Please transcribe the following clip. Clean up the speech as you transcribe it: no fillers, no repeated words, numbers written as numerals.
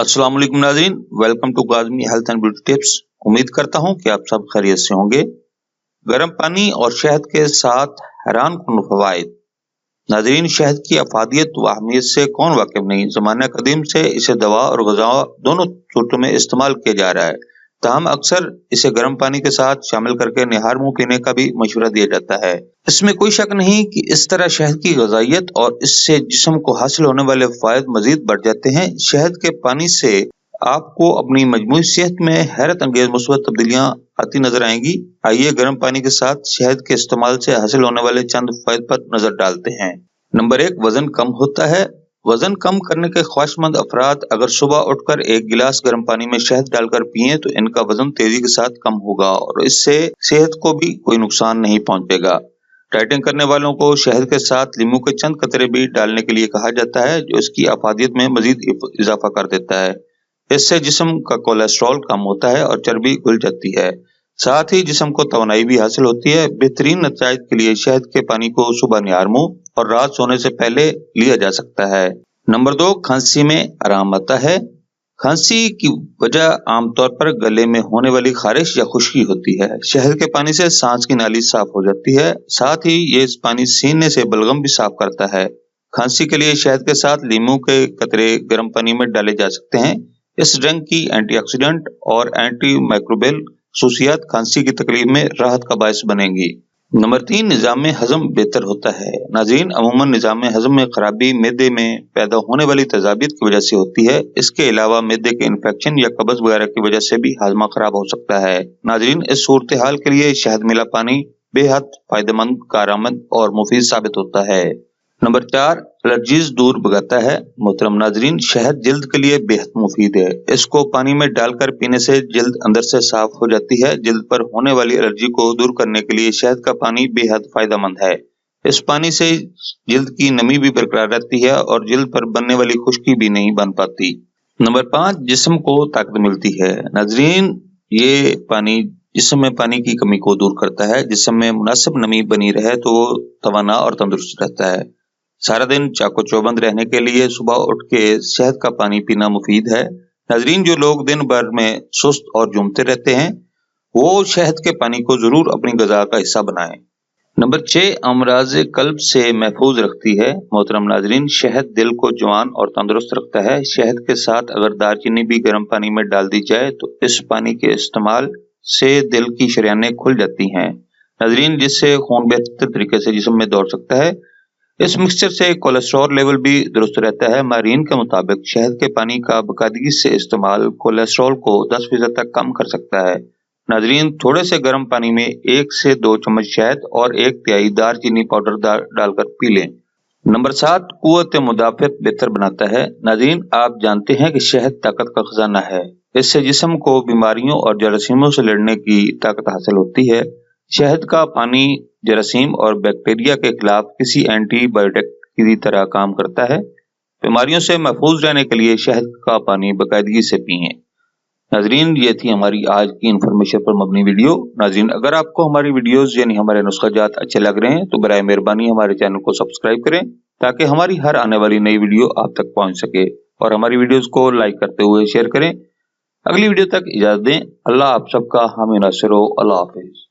अस्सलाम वालेकुम नाज़रीन, welcome to Ghazmi health and beauty tips. उम्मीद करता हूँ कि आप सब खैरियत से होंगे। गर्म पानी और शहद के साथ हैरान कुन फवाइद। नाज़रीन, शहद की अफादियत व अहमियत से कौन वाकिफ नहीं। ज़माना कदीम से इसे दवा और ग़िज़ा दोनों सूरतों में इस्तेमाल किया जा रहा है। ताहम अक्सर इसे गर्म पानी के साथ शामिल करके निहार मुँह पीने का भी मशवरा दिया जाता है। इसमें कोई शक नहीं कि इस तरह शहद की ग़िज़ाइयत और इससे जिस्म को हासिल होने वाले फ़ायदे मज़ीद बढ़ जाते हैं। शहद के पानी से आपको अपनी मजमूई सेहत में हैरत अंगेज मुस्बत तब्दीलियाँ आती नजर आएंगी। आइए गर्म पानी के साथ शहद के इस्तेमाल से हासिल होने वाले चंद फायदे पर नजर डालते हैं। नंबर 1, वजन कम होता है। वजन कम करने के ख्वाहिशमंद अफराद अगर सुबह उठकर एक गिलास गर्म पानी में शहद डालकर पिएं तो इनका वजन तेजी के साथ कम होगा और इससे सेहत को भी कोई नुकसान नहीं पहुंचेगा। डाइटिंग करने वालों को शहद के साथ लीमू के चंद कतरे भी डालने के लिए कहा जाता है, जो इसकी अफादियत में मजीद इजाफा कर देता है। इससे जिस्म का कोलेस्ट्रॉल कम होता है और चर्बी घुल जाती है। साथ ही जिस्म को तवानाई भी हासिल होती है। बेहतरीन नतीजे के लिए शहद के पानी को सुबह निहार मुंह और रात सोने से पहले लिया जा सकता है। नंबर 2, खांसी में आराम आता है। खांसी की वजह आमतौर पर गले में होने वाली खारिश या खुश्की होती है। शहद के पानी से सांस की नाली साफ हो जाती है। साथ ही ये इस पानी सीने से बलगम भी साफ करता है। खांसी के लिए शहद के साथ लीमू के कतरे गर्म पानी में डाले जा सकते हैं। इस ड्रिंक की एंटीऑक्सीडेंट और एंटी माइक्रोबियल खसूसियात खांसी की तकलीफ में राहत का बायस बनेंगी। नंबर 3, निज़ाम हज़म बेहतर होता है। नाज़रीन, अमूमन निज़ाम हज़म में खराबी मैदे में पैदा होने वाली तेज़ाबियत की वजह से होती है। इसके अलावा मैदे के इन्फेक्शन या कब्ज़ वगैरह की वजह से भी हाजमा खराब हो सकता है। नाज़रीन, इस सूरत हाल के लिए शहद मिला पानी बेहद फायदेमंद, कारआमद और मुफीद साबित होता है। नंबर 4, एलर्जीज दूर भगाता है। मोहतरम नाज़रीन, शहद जिल्द के लिए बेहद मुफीद है। इसको पानी में डालकर पीने से जिल्द अंदर से साफ हो जाती है। जिल्द पर होने वाली एलर्जी को दूर करने के लिए शहद का पानी बेहद फायदेमंद है। इस पानी से जिल्द की नमी भी बरकरार रहती है और जिल्द पर बनने वाली खुश्की भी नहीं बन पाती। नंबर 5, जिस्म को ताकत मिलती है। नाज़रीन, ये पानी जिस्म में पानी की कमी को दूर करता है। जिस्म में मुनासिब नमी बनी रहे तो वो तवाना और तंदुरुस्त रहता है। सारा दिन चाको चौबंद रहने के लिए सुबह उठ के शहद का पानी पीना मुफीद है। नाज़रीन, जो लोग दिन भर में सुस्त और झूमते रहते हैं वो शहद के पानी को जरूर अपनी ग़िज़ा का हिस्सा बनाएं। नंबर 6, अमराज़ कल्ब से महफूज रखती है। मोहतरम नाज़रीन, शहद दिल को जवान और तंदुरुस्त रखता है। शहद के साथ अगर दालचीनी भी गर्म पानी में डाल दी जाए तो इस पानी के इस्तेमाल से दिल की शरियानें खुल जाती हैं। नाज़रीन, जिससे खून बेहतर तरीके से जिस्म में दौड़ सकता है। इस मिक्सचर से कोलेस्ट्रॉल लेवल भी दुरुस्त रहता है। माहिरीन के मुताबिक शहद के पानी का बाकायदगी से इस्तेमाल कोलेस्ट्रॉल को 10% तक कम कर सकता है। नाज़रीन, थोड़े से गर्म पानी में 1 से 2 चम्मच शहद और 1/3 दालचीनी पाउडर डालकर पी लें। नंबर 7, कुव्वत मुदाफ़त बेहतर बनाता है। नाज़रीन, आप जानते हैं कि शहद ताकत का खजाना है। इससे जिस्म को बीमारियों और जरासीमों से लड़ने की ताकत हासिल होती है। शहद का पानी जरासीम और बैक्टीरिया के खिलाफ किसी एंटीबायोटिक की तरह काम करता है। बीमारियों से महफूज रहने के लिए शहद का पानी बाकायदगी से पिएं। नाज़रीन, ये थी हमारी आज की इन्फॉर्मेशन पर मबनी वीडियो। नाज़रीन, अगर आपको हमारी वीडियोस यानी हमारे नुस्ख़ाजात अच्छे लग रहे हैं तो बराए मेहरबानी हमारे चैनल को सब्सक्राइब करें ताकि हमारी हर आने वाली नई वीडियो आप तक पहुँच सके और हमारी वीडियोज़ को लाइक करते हुए शेयर करें। अगली वीडियो तक इजाज़त दें। अल्लाह आप सबका हामी नासिर हो। अल्लाह हाफ़िज़।